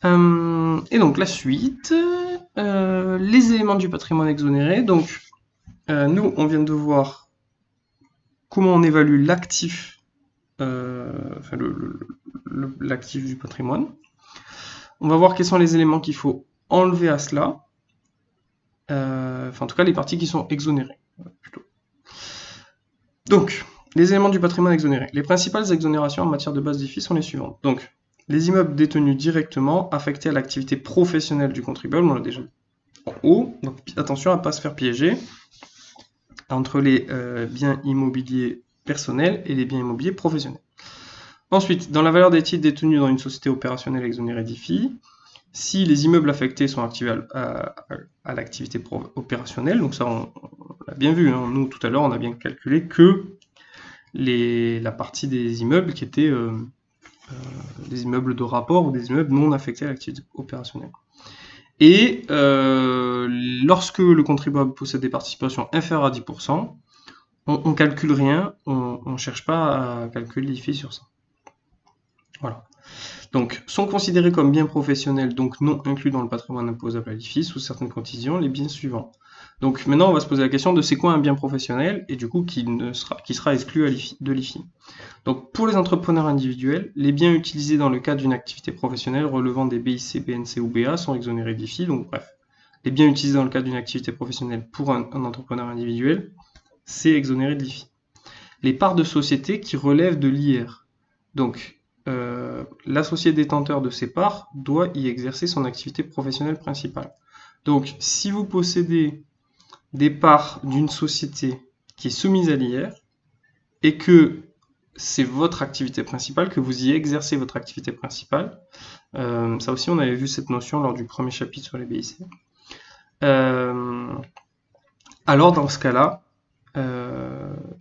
Et donc la suite, les éléments du patrimoine exonéré. Donc nous, on vient de voir comment on évalue l'actif, enfin l'actif du patrimoine. On va voir quels sont les éléments qu'il faut enlever à cela. Enfin, en tout cas, les parties qui sont exonérées, plutôt. Donc, les éléments du patrimoine exonéré. Les principales exonérations en matière de base d'IFI sont les suivantes. Donc, les immeubles détenus directement affectés à l'activité professionnelle du contribuable, on l'a déjà dit en haut. Donc, attention à ne pas se faire piéger entre les biens immobiliers personnels et les biens immobiliers professionnels. Ensuite, dans la valeur des titres détenus dans une société opérationnelle exonérée d'IFI, si les immeubles affectés sont activés à l'activité opérationnelle, donc ça on l'a bien vu, hein, nous tout à l'heure on a bien calculé que la partie des immeubles qui étaient des immeubles de rapport ou des immeubles non affectés à l'activité opérationnelle. Et lorsque le contribuable possède des participations inférieures à 10%, on calcule rien, on ne cherche pas à calculer l'IFI sur ça. Voilà. Donc, sont considérés comme biens professionnels, donc non inclus dans le patrimoine imposable à l'IFI, sous certaines conditions, les biens suivants. Donc maintenant, on va se poser la question de c'est quoi un bien professionnel, et du coup, qui sera exclu de l'IFI. Donc, pour les entrepreneurs individuels, les biens utilisés dans le cadre d'une activité professionnelle relevant des BIC, BNC ou BA sont exonérés d'IFI. Donc, bref, les biens utilisés dans le cadre d'une activité professionnelle pour un entrepreneur individuel, c'est exonéré de l'IFI. Les parts de société qui relèvent de l'IR. Donc, l'associé détenteur de ces parts doit y exercer son activité professionnelle principale. Donc, si vous possédez des parts d'une société qui est soumise à l'IR et que c'est votre activité principale, que vous y exercez votre activité principale, ça aussi on avait vu cette notion lors du premier chapitre sur les BIC, alors dans ce cas-là,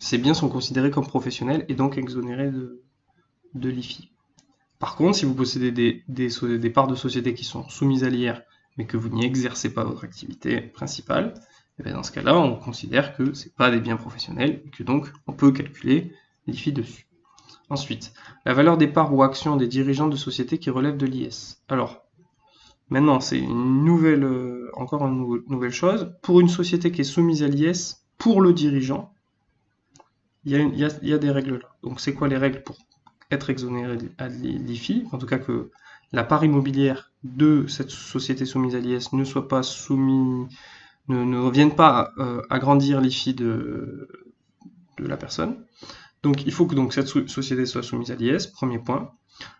ces biens sont considérés comme professionnels et donc exonérés de l'IFI. Par contre, si vous possédez des parts de société qui sont soumises à l'IR, mais que vous n'y exercez pas votre activité principale, et bien dans ce cas-là, on considère que ce n'est pas des biens professionnels et que donc on peut calculer l'IFI dessus. Ensuite, la valeur des parts ou actions des dirigeants de sociétés qui relèvent de l'IS. Alors, maintenant, c'est une nouvelle, encore une nouvelle chose. Pour une société qui est soumise à l'IS, pour le dirigeant, il y a des règles là. Donc, c'est quoi les règles pour être exonéré à l'IFI, en tout cas que la part immobilière de cette société soumise à l'IS ne soit pas soumise, ne revienne pas agrandir l'IFI de la personne. Donc il faut que donc, cette société soit soumise à l'IS, premier point.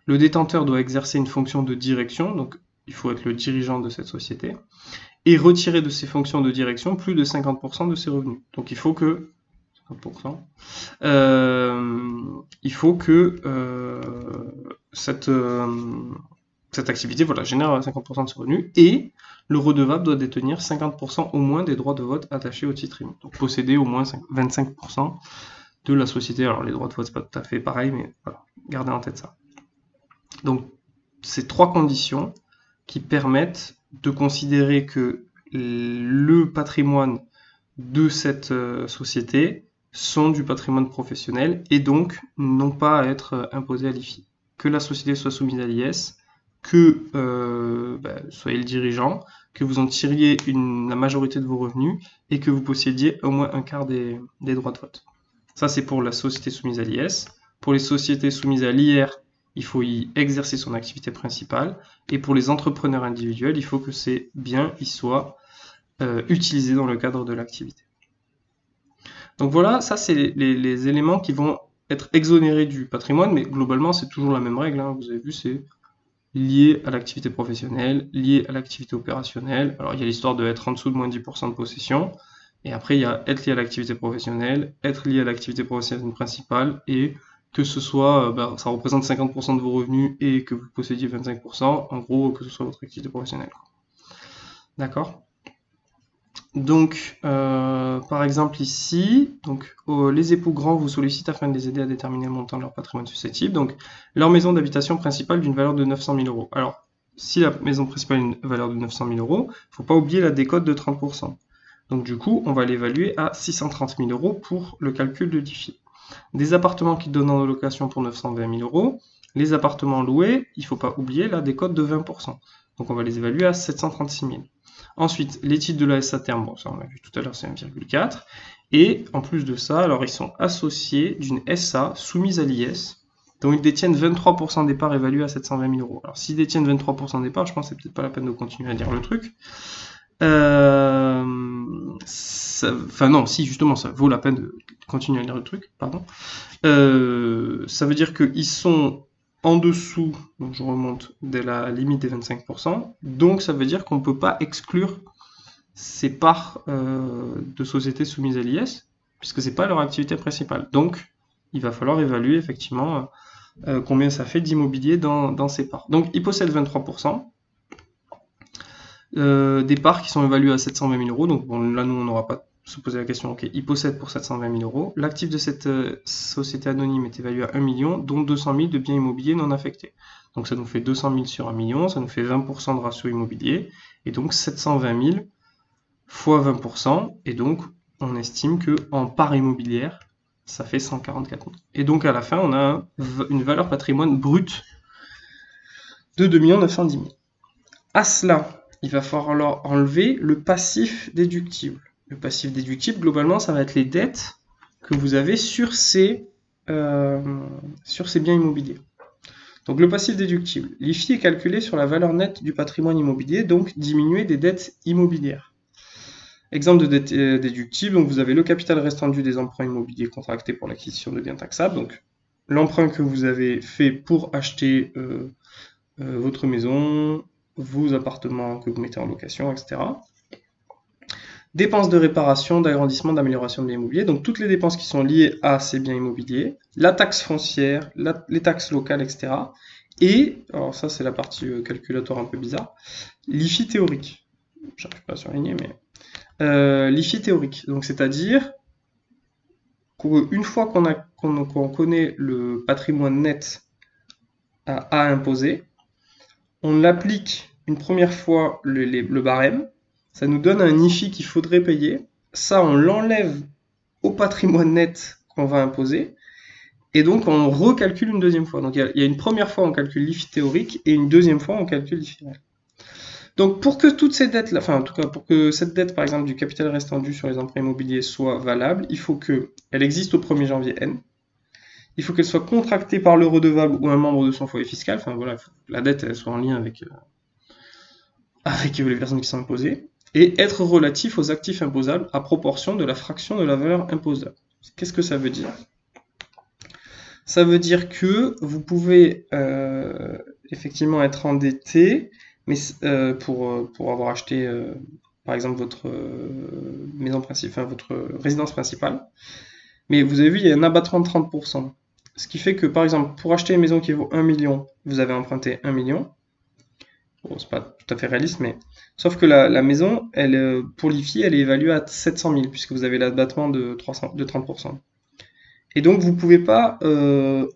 Le détenteur doit exercer une fonction de direction, donc il faut être le dirigeant de cette société, et retirer de ses fonctions de direction plus de 50% de ses revenus. Donc il faut que 50%, il faut que cette activité génère 50% de ses revenus et le redevable doit détenir 50% au moins des droits de vote attachés au titre immobilier. Donc posséder au moins 25% de la société. Alors les droits de vote, c'est pas tout à fait pareil, mais voilà, gardez en tête ça. Donc ces trois conditions qui permettent de considérer que le patrimoine de cette société sont du patrimoine professionnel et donc n'ont pas à être imposés à l'IFI. Que la société soit soumise à l'IS, que soyez le dirigeant, que vous en tiriez la majorité de vos revenus et que vous possédiez au moins un quart des droits de vote. Ça, c'est pour la société soumise à l'IS. Pour les sociétés soumises à l'IR, il faut y exercer son activité principale. Et pour les entrepreneurs individuels, il faut que ces biens y soient utilisés dans le cadre de l'activité. Donc voilà, ça c'est les éléments qui vont être exonérés du patrimoine, mais globalement c'est toujours la même règle, hein. Vous avez vu, c'est lié à l'activité professionnelle, lié à l'activité opérationnelle. Alors il y a l'histoire de être en dessous de moins 10% de possession, et après il y a être lié à l'activité professionnelle, être lié à l'activité professionnelle principale, et que ce soit, ça représente 50% de vos revenus et que vous possédiez 25%, en gros que ce soit votre activité professionnelle. D'accord ? Donc, par exemple ici, donc, les époux grands vous sollicitent afin de les aider à déterminer le montant de leur patrimoine susceptible. Donc, leur maison d'habitation principale d'une valeur de 900 000 euros. Alors, si la maison principale a une valeur de 900 000 euros, il ne faut pas oublier la décote de 30%. Donc, du coup, on va l'évaluer à 630 000 euros pour le calcul de l'IFI. Des appartements qui donnent en location pour 920 000 euros. Les appartements loués, il ne faut pas oublier la décote de 20%. Donc on va les évaluer à 736 000. Ensuite, les titres de la SA terme, bon ça on l'a vu tout à l'heure, c'est 1,4. Et en plus de ça, alors ils sont associés d'une SA soumise à l'IS, dont ils détiennent 23% des parts évaluées à 720 000 euros. Alors s'ils détiennent 23% des parts, je pense que c'est peut-être pas la peine de continuer à dire le truc. Enfin non, si justement ça vaut la peine de continuer à lire le truc, pardon. Ça veut dire qu'ils sont en dessous, donc je remonte, de la limite des 25%, donc ça veut dire qu'on ne peut pas exclure ces parts de sociétés soumises à l'IS, puisque c'est pas leur activité principale. Donc il va falloir évaluer effectivement combien ça fait d'immobilier dans ces parts. Donc ils possèdent 23%. Des parts qui sont évaluées à 720 000 euros. Donc bon, là, nous, on n'aura pas se poser la question. Ok, ils possèdent pour 720 000 euros. L'actif de cette société anonyme est évalué à 1 million, dont 200 000 de biens immobiliers non affectés. Donc ça nous fait 200 000 sur 1 million, ça nous fait 20% de ratio immobilier, et donc 720 000 fois 20%, et donc on estime que en part immobilière, ça fait 144 000. Et donc à la fin, on a une valeur patrimoine brute de 2 910 000. À cela, il va falloir enlever le passif déductible. Le passif déductible, globalement, ça va être les dettes que vous avez sur ces biens immobiliers. Donc le passif déductible, l'IFI est calculé sur la valeur nette du patrimoine immobilier, donc diminué des dettes immobilières. Exemple de dette déductible, donc vous avez le capital restant dû des emprunts immobiliers contractés pour l'acquisition de biens taxables, donc l'emprunt que vous avez fait pour acheter votre maison, vos appartements que vous mettez en location, etc. Dépenses de réparation, d'agrandissement, d'amélioration de l'immobilier, donc toutes les dépenses qui sont liées à ces biens immobiliers, la taxe foncière, les taxes locales, etc. Et, alors ça c'est la partie calculatoire un peu bizarre, l'IFI théorique. J'arrive pas à surligner, mais l'IFI théorique. Donc c'est-à-dire qu'une fois qu'on connaît le patrimoine net à imposer, on l'applique une première fois le barème, ça nous donne un IFI qu'il faudrait payer, ça on l'enlève au patrimoine net qu'on va imposer, et donc on recalcule une deuxième fois. Donc il y a une première fois on calcule l'IFI théorique, et une deuxième fois on calcule l'IFI réel. Donc pour que toutes ces dettes-là, enfin en tout cas pour que cette dette par exemple du capital restant dû sur les emprunts immobiliers soit valable, il faut qu'elle existe au 1er janvier N, il faut qu'elle soit contractée par le redevable ou un membre de son foyer fiscal, enfin voilà, la dette elle soit en lien avec les personnes qui sont imposées, et être relatif aux actifs imposables à proportion de la fraction de la valeur imposable. Qu'est-ce que ça veut dire? Ça veut dire que vous pouvez effectivement être endetté, mais pour avoir acheté par exemple votre maison principale, enfin votre résidence principale, mais vous avez vu, il y a un abattement de 30%. Ce qui fait que par exemple, pour acheter une maison qui vaut 1 million, vous avez emprunté 1 million. Bon, c'est pas tout à fait réaliste, mais sauf que la maison, elle, pour l'IFI, elle est évaluée à 700 000 puisque vous avez l'abattement de 30%. Et donc vous pouvez pas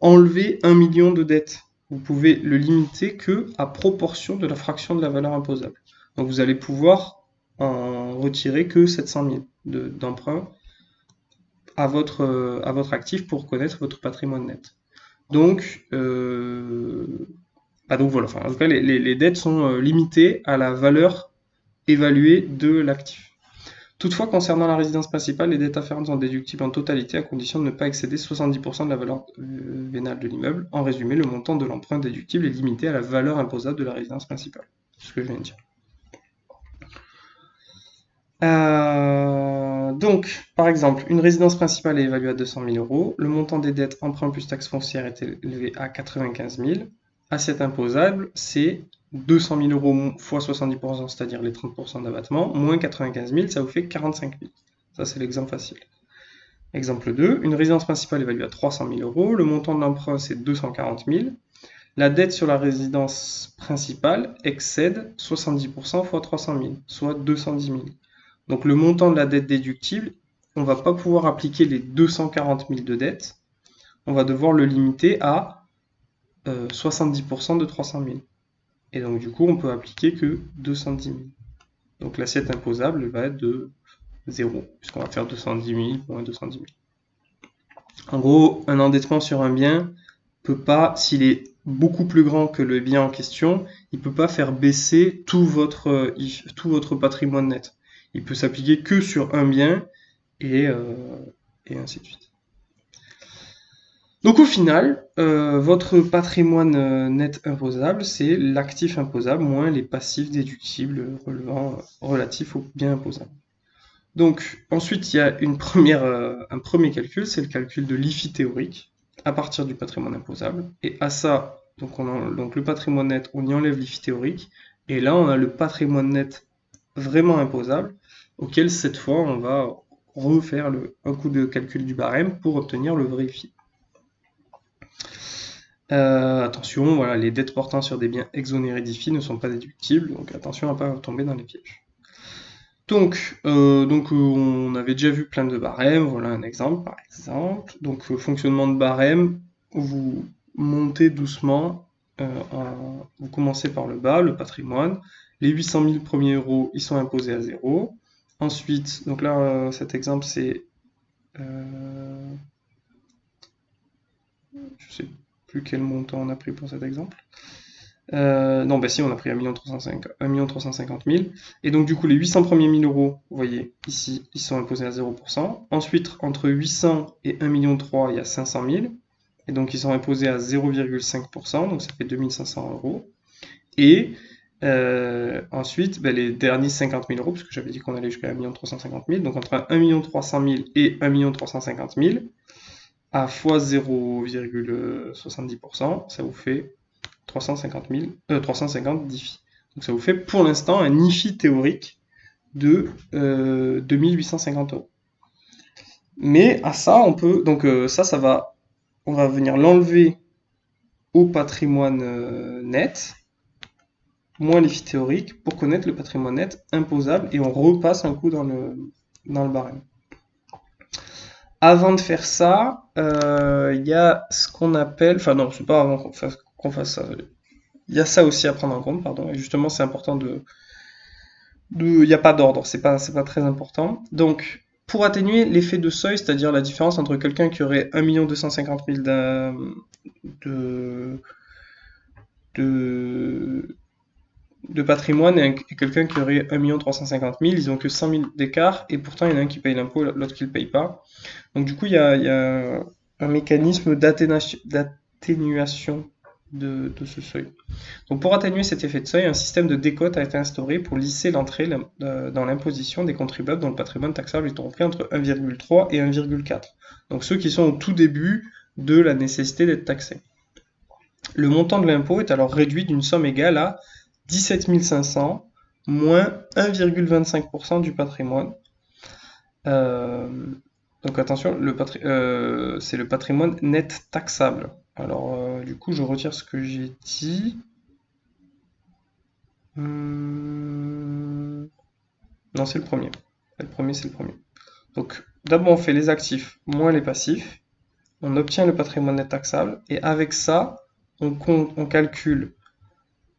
enlever 1 million de dettes. Vous pouvez le limiter que à proportion de la fraction de la valeur imposable. Donc vous allez pouvoir en retirer que 700 000 d'emprunt à votre actif pour connaître votre patrimoine net. Donc donc voilà, enfin, en tout cas, les dettes sont limitées à la valeur évaluée de l'actif. Toutefois, concernant la résidence principale, les dettes afférentes sont déductibles en totalité à condition de ne pas excéder 70% de la valeur vénale de l'immeuble. En résumé, le montant de l'emprunt déductible est limité à la valeur imposable de la résidence principale. C'est ce que je viens de dire. Donc, par exemple, une résidence principale est évaluée à 200 000 euros. Le montant des dettes emprunt plus taxe foncière est élevé à 95 000. Assiette imposable, c'est 200 000 euros fois 70%, c'est-à-dire les 30% d'abattement, moins 95 000, ça vous fait 45 000. Ça, c'est l'exemple facile. Exemple 2, une résidence principale évaluée à 300 000 euros. Le montant de l'emprunt, c'est 240 000. La dette sur la résidence principale excède 70% fois 300 000, soit 210 000. Donc le montant de la dette déductible, on ne va pas pouvoir appliquer les 240 000 de dette. On va devoir le limiter à 70% de 300 000. Et donc du coup, on peut appliquer que 210 000. Donc l'assiette imposable va être de 0, puisqu'on va faire 210 000 moins 210 000. En gros, un endettement sur un bien, peut pas, s'il est beaucoup plus grand que le bien en question, il peut pas faire baisser tout votre patrimoine net. Il peut s'appliquer que sur un bien et, euh, et ainsi de suite. Donc au final, votre patrimoine net imposable, c'est l'actif imposable moins les passifs déductibles relatifs au bien imposable. Donc ensuite, il y a un premier calcul, c'est le calcul de l'IFI théorique à partir du patrimoine imposable. Et à ça, donc le patrimoine net, on y enlève l'IFI théorique. Et là, on a le patrimoine net vraiment imposable, auquel cette fois, on va refaire un coup de calcul du barème pour obtenir le vrai IFI. Attention, voilà, les dettes portant sur des biens exonérés d'IFI ne sont pas déductibles, donc attention à ne pas tomber dans les pièges. Donc, on avait déjà vu plein de barèmes, voilà un exemple par exemple. Donc, fonctionnement de barème, vous montez doucement, vous commencez par le bas, le patrimoine. Les 800 000 premiers euros, ils sont imposés à zéro. Ensuite, donc là, cet exemple, c'est je sais plus quel montant on a pris pour cet exemple. Non, bah si, on a pris 1 350 000. Et donc, du coup, les 800 premiers 1000 euros, vous voyez, ici, ils sont imposés à 0%. Ensuite, entre 800 et 1,3 million, il y a 500 000. Et donc, ils sont imposés à 0,5%, donc ça fait 2500 euros. Et ensuite, bah, les derniers 50 000 euros, parce que j'avais dit qu'on allait jusqu'à 1 350 000, donc entre 1 300 000 et 1 350 000, à fois 0,70%, ça vous fait 350 d'IFI. Donc ça vous fait pour l'instant un IFI théorique de 2850 euros. Mais à ça, on peut. Donc on va venir l'enlever au patrimoine net, moins l'IFI théorique, pour connaître le patrimoine net imposable, et on repasse un coup dans le barème. Avant de faire ça, il y a ce qu'on appelle. Enfin, non, c'est pas avant qu'on fasse ça. Il y a ça aussi à prendre en compte, pardon. Et justement, c'est important il n'y a pas d'ordre, c'est pas très important. Donc, pour atténuer l'effet de seuil, c'est-à-dire la différence entre quelqu'un qui aurait 1 250 000 de patrimoine et quelqu'un qui aurait 1 350 000, ils ont que 100 000 d'écart et pourtant il y en a un qui paye l'impôt, l'autre qui ne le paye pas. Donc du coup, il y a un mécanisme d'atténuation de ce seuil. Donc pour atténuer cet effet de seuil, un système de décote a été instauré pour lisser l'entrée dans l'imposition des contribuables dont le patrimoine taxable est compris entre 1,3 et 1,4. Donc ceux qui sont au tout début de la nécessité d'être taxés. Le montant de l'impôt est alors réduit d'une somme égale à 17 500 moins 1,25% du patrimoine. Donc attention, c'est le patrimoine net taxable. Alors du coup, je retire ce que j'ai dit. Non, c'est le premier. Le premier, c'est le premier. Donc d'abord, on fait les actifs moins les passifs. On obtient le patrimoine net taxable. Et avec ça, on calcule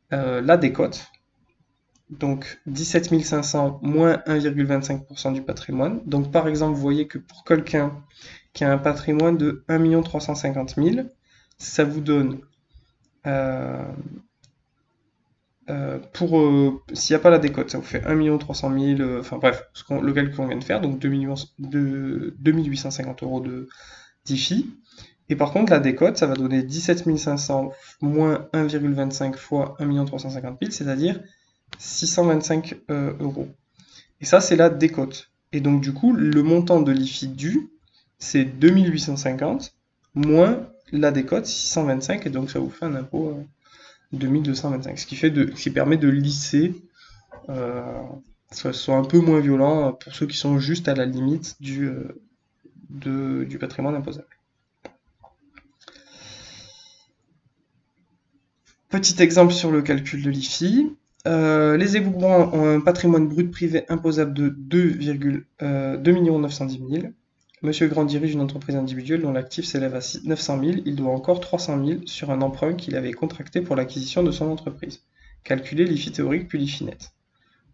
la décote. Donc 17 500 moins 1,25% du patrimoine. Donc par exemple, vous voyez que pour quelqu'un qui a un patrimoine de 1 350 000, ça vous donne, s'il n'y a pas la décote, ça vous fait 1 300 000, enfin bref, le calcul qu'on vient de faire, donc 2 850 euros d'IFI. Et par contre, la décote, ça va donner 17 500 moins 1,25 fois 1 350 000, c'est-à-dire 625 euros. Et ça, c'est la décote. Et donc, du coup, le montant de l'IFI dû, c'est 2850 moins la décote, 625, et donc ça vous fait un impôt 2225. Ce qui permet de lisser, ça soit un peu moins violent pour ceux qui sont juste à la limite du patrimoine imposable. Petit exemple sur le calcul de l'IFI. Les époux Brun ont un patrimoine brut privé imposable de 2 910 000. Monsieur Grand dirige une entreprise individuelle dont l'actif s'élève à 900 000. Il doit encore 300 000 sur un emprunt qu'il avait contracté pour l'acquisition de son entreprise. Calculer l'IFI théorique puis l'IFI net.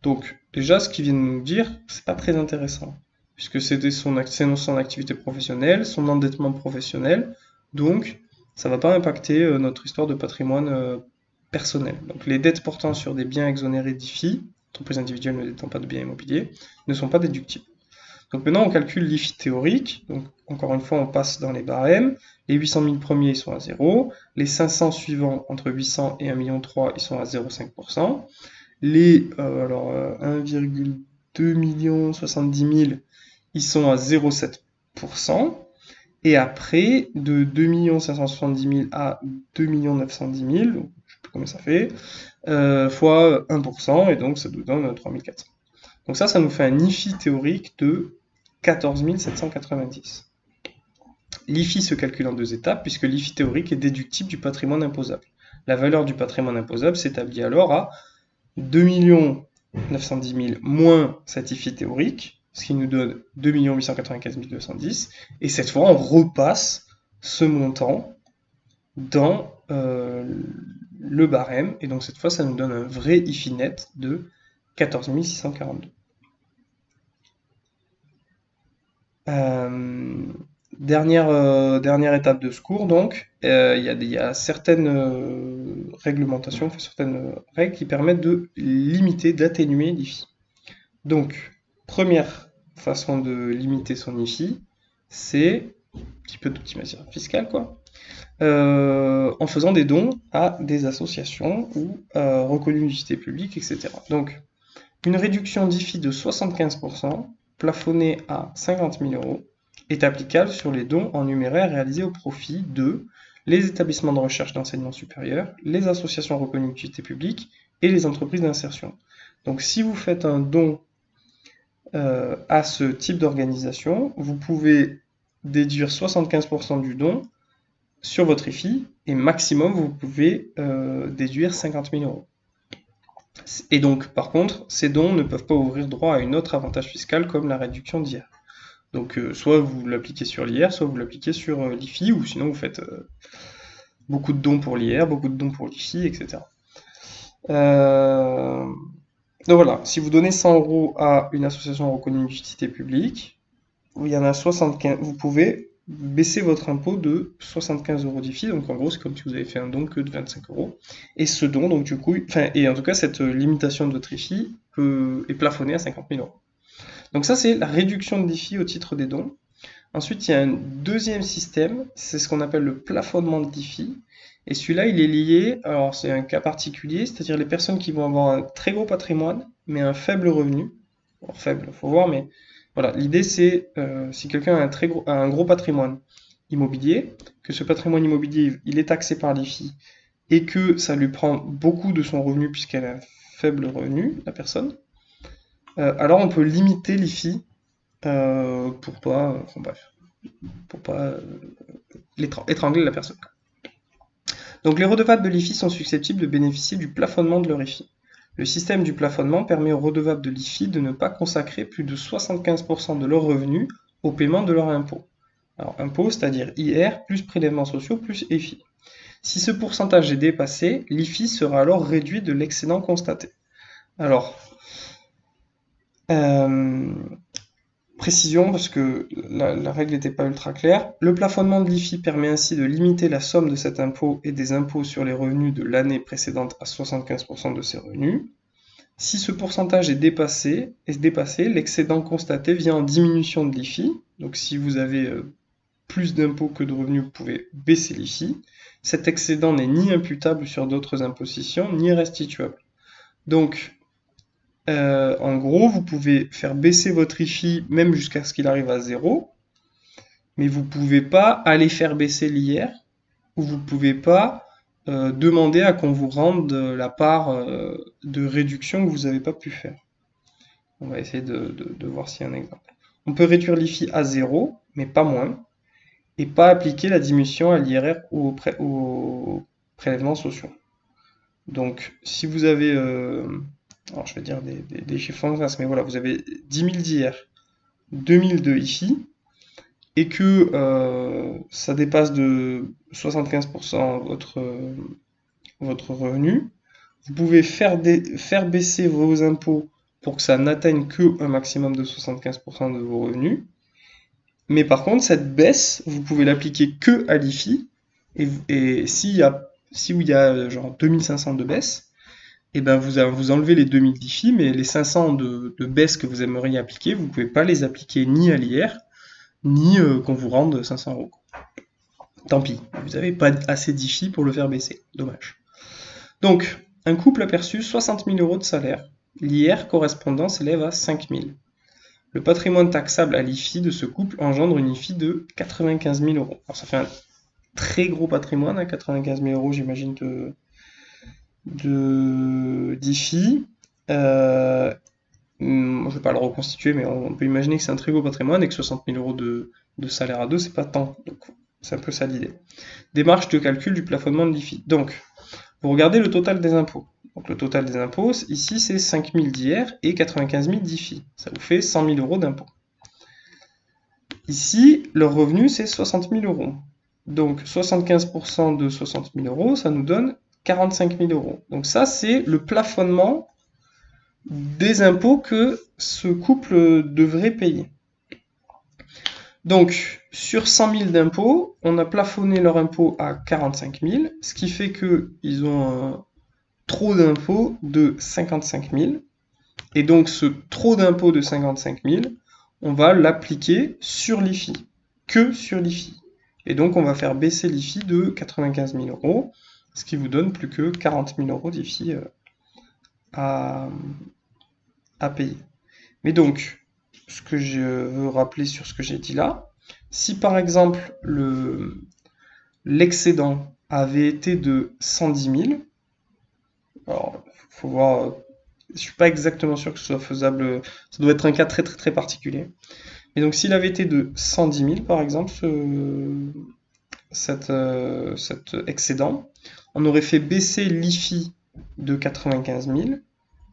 Donc, déjà, ce qu'il vient de nous dire, c'est pas très intéressant, puisque c'était son activité professionnelle, son endettement professionnel. Donc, ça ne va pas impacter notre histoire de patrimoine personnel. Donc les dettes portant sur des biens exonérés d'IFI, entreprises individuelles ne détenant pas de biens immobiliers, ne sont pas déductibles. Donc maintenant, on calcule l'IFI théorique. Donc encore une fois, on passe dans les barèmes. Les 800 000 premiers, ils sont à 0. Les 500 suivants, entre 800 et 1,3 million, ils sont à 0,5%. Les 1,2 million 70 000, ils sont à 0,7%. Et après, de 2 570 000 à 2 910 000, je ne sais plus combien ça fait, fois 1%, et donc ça nous donne 3 400. Donc ça nous fait un IFI théorique de 14 790. L'IFI se calcule en 2 étapes, puisque l'IFI théorique est déductible du patrimoine imposable. La valeur du patrimoine imposable s'établit alors à 2 910 000 moins cet IFI théorique, ce qui nous donne 2 895 210, et cette fois on repasse ce montant dans le barème, et donc cette fois ça nous donne un vrai IFI net de 14 642. Dernière étape de ce cours, donc, il y a certaines réglementations, enfin, certaines règles qui permettent de limiter, d'atténuer l'IFI. Donc, première façon de limiter son IFI, c'est un petit peu d'optimisation fiscale, quoi, en faisant des dons à des associations ou reconnues d'utilité publique, etc. Donc, une réduction d'IFI de 75%, plafonnée à 50 000 euros, est applicable sur les dons en numéraire réalisés au profit de les établissements de recherche d'enseignement supérieur, les associations reconnues d'utilité publique et les entreprises d'insertion. Donc si vous faites un don à ce type d'organisation, vous pouvez déduire 75% du don sur votre IFI et maximum vous pouvez déduire 50 000 euros. Et donc, par contre, ces dons ne peuvent pas ouvrir droit à un autre avantage fiscal comme la réduction d'IR. Donc, soit vous l'appliquez sur l'IR, soit vous l'appliquez sur l'IFI, ou sinon vous faites beaucoup de dons pour l'IR, beaucoup de dons pour l'IFI, etc. Donc voilà, si vous donnez 100 euros à une association reconnue d'utilité publique, il y en a 75, vous pouvez baisser votre impôt de 75 euros d'IFI, donc en gros c'est comme si vous avez fait un don que de 25 euros. Et ce don, donc du coup, et en tout cas cette limitation de votre IFI est plafonnée à 50 000 euros. Donc ça c'est la réduction de l'IFI au titre des dons. Ensuite il y a un deuxième système, c'est ce qu'on appelle le plafonnement de l'IFI. Et celui-là il est lié, alors c'est un cas particulier, c'est-à-dire les personnes qui vont avoir un très gros patrimoine, mais un faible revenu. Alors faible, faut voir, mais voilà, l'idée c'est si quelqu'un a un gros patrimoine immobilier, que ce patrimoine immobilier il est taxé par l'IFI et que ça lui prend beaucoup de son revenu puisqu'elle a un faible revenu, la personne, alors on peut limiter l'IFI pour pas, enfin bref, pour pas étrangler la personne. Donc les redevables de l'IFI sont susceptibles de bénéficier du plafonnement de leur IFI. Le système du plafonnement permet aux redevables de l'IFI de ne pas consacrer plus de 75% de leurs revenus au paiement de leur impôt. Alors impôt, c'est-à-dire IR plus prélèvements sociaux plus IFI. Si ce pourcentage est dépassé, l'IFI sera alors réduit de l'excédent constaté. Alors, précision, parce que la règle n'était pas ultra claire. Le plafonnement de l'IFI permet ainsi de limiter la somme de cet impôt et des impôts sur les revenus de l'année précédente à 75% de ses revenus. Si ce pourcentage est dépassé, l'excédent constaté vient en diminution de l'IFI. Donc si vous avez plus d'impôts que de revenus, vous pouvez baisser l'IFI. Cet excédent n'est ni imputable sur d'autres impositions, ni restituable. Donc, en gros, vous pouvez faire baisser votre IFI même jusqu'à ce qu'il arrive à 0, mais vous ne pouvez pas aller faire baisser l'IR, ou vous ne pouvez pas demander à qu'on vous rende la part de réduction que vous n'avez pas pu faire. On va essayer de voir s'il y a un exemple. On peut réduire l'IFI à 0, mais pas moins, et pas appliquer la diminution à l'IRR ou aux prélèvements sociaux. Donc, si vous avez... alors je vais dire des chiffres en classe, mais voilà, vous avez 10 000 d'IR, 2 000 de IFI, et que ça dépasse de 75% votre revenu, vous pouvez faire baisser vos impôts pour que ça n'atteigne que un maximum de 75% de vos revenus. Mais par contre, cette baisse, vous pouvez l'appliquer que à l'IFI Et si il y a genre 2500 de baisse, et ben vous enlevez les 2000 d'IFI, mais les 500 de baisse que vous aimeriez appliquer, vous pouvez pas les appliquer ni à l'IR, ni qu'on vous rende 500 euros. Tant pis, vous n'avez pas assez d'IFI pour le faire baisser. Dommage. Donc, un couple a perçu 60 000 euros de salaire. L'IR correspondant s'élève à 5 000. Le patrimoine taxable à l'IFI de ce couple engendre une IFI de 95 000 euros. Alors, ça fait un très gros patrimoine, à 95 000 euros, j'imagine, d'IFI. Je ne vais pas le reconstituer, mais on peut imaginer que c'est un très gros patrimoine et que 60 000 euros de salaire à deux, c'est pas tant. Donc, c'est un peu ça l'idée. Démarche de calcul du plafonnement de l'IFI. Donc, vous regardez le total des impôts. Donc, le total des impôts, ici, c'est 5 000 d'IR et 95 000 d'IFI. Ça vous fait 100 000 euros d'impôts. Ici, leur revenu, c'est 60 000 euros. Donc, 75% de 60 000 euros, ça nous donne 45 000 euros. Donc ça, c'est le plafonnement des impôts que ce couple devrait payer. Donc, sur 100 000 d'impôts, on a plafonné leur impôt à 45 000, ce qui fait qu'ils ont un trop d'impôts de 55 000. Et donc, ce trop d'impôts de 55 000, on va l'appliquer sur l'IFI, que sur l'IFI. Et donc, on va faire baisser l'IFI de 95 000 euros, ce qui vous donne plus que 40 000 euros d'IFI à payer. Mais donc, ce que je veux rappeler sur ce que j'ai dit là, si par exemple l'excédent avait été de 110 000, alors il faut voir, je suis pas exactement sûr que ce soit faisable, ça doit être un cas très très très particulier. Mais donc s'il avait été de 110 000 par exemple, cet excédent, on aurait fait baisser l'IFI de 95 000,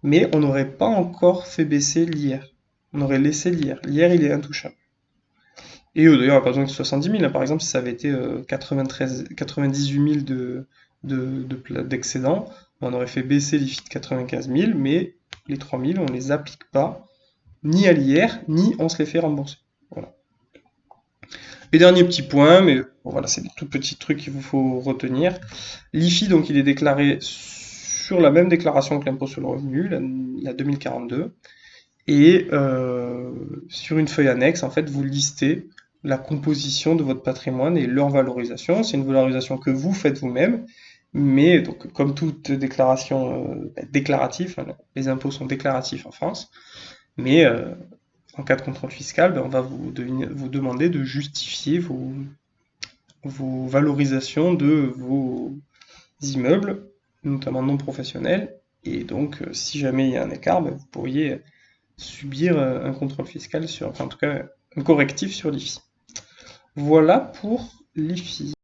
mais on n'aurait pas encore fait baisser l'IR. On aurait laissé l'IR. L'IR, il est intouchable. Et d'ailleurs, il n'y a pas besoin de 70 000. Là, par exemple, si ça avait été 98 000 d'excédent, on aurait fait baisser l'IFI de 95 000, mais les 3 000, on ne les applique pas, ni à l'IR, ni on se les fait rembourser. Voilà. Et dernier petit point, mais bon, voilà, c'est des tout petits trucs qu'il vous faut retenir. L'IFI, donc, il est déclaré sur la même déclaration que l'impôt sur le revenu, la 2042. Et sur une feuille annexe, en fait, vous listez la composition de votre patrimoine et leur valorisation. C'est une valorisation que vous faites vous-même, mais donc, comme toute déclaration déclarative, hein, les impôts sont déclaratifs en France, mais en cas de contrôle fiscal, ben, on va vous demander de justifier vos valorisations de vos immeubles, notamment non professionnels, et donc si jamais il y a un écart, ben, vous pourriez subir un contrôle fiscal enfin en tout cas un correctif sur l'IFI. Voilà pour l'IFI.